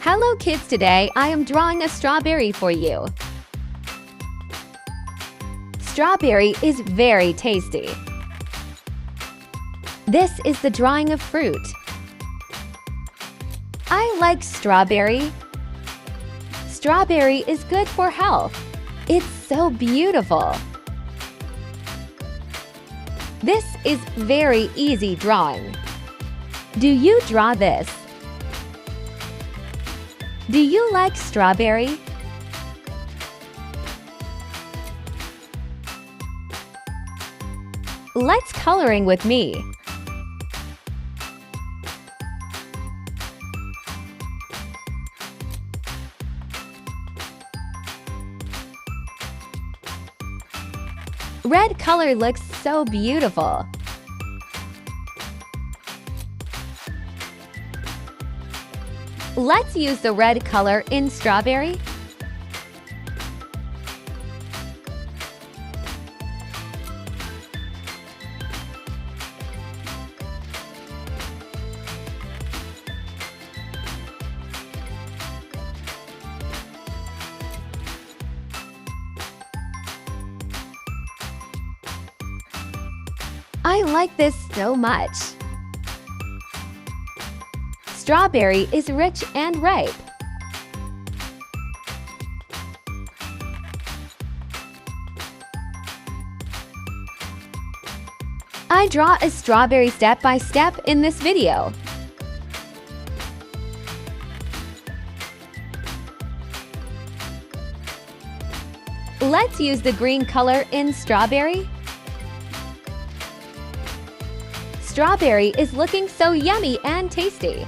Hello kids, today I am drawing a strawberry for you. Strawberry is very tasty. This is the drawing of fruit. I like strawberry. Strawberry is good for health. It's so beautiful. This is very easy drawing. Do you draw this? Do you like strawberry? Let's coloring with me. Red color looks so beautiful. Let's use the red color in strawberry. I like this so much. Strawberry is rich and ripe. I draw a strawberry step by step in this video. Let's use the green color in strawberry. Strawberry is looking so yummy and tasty.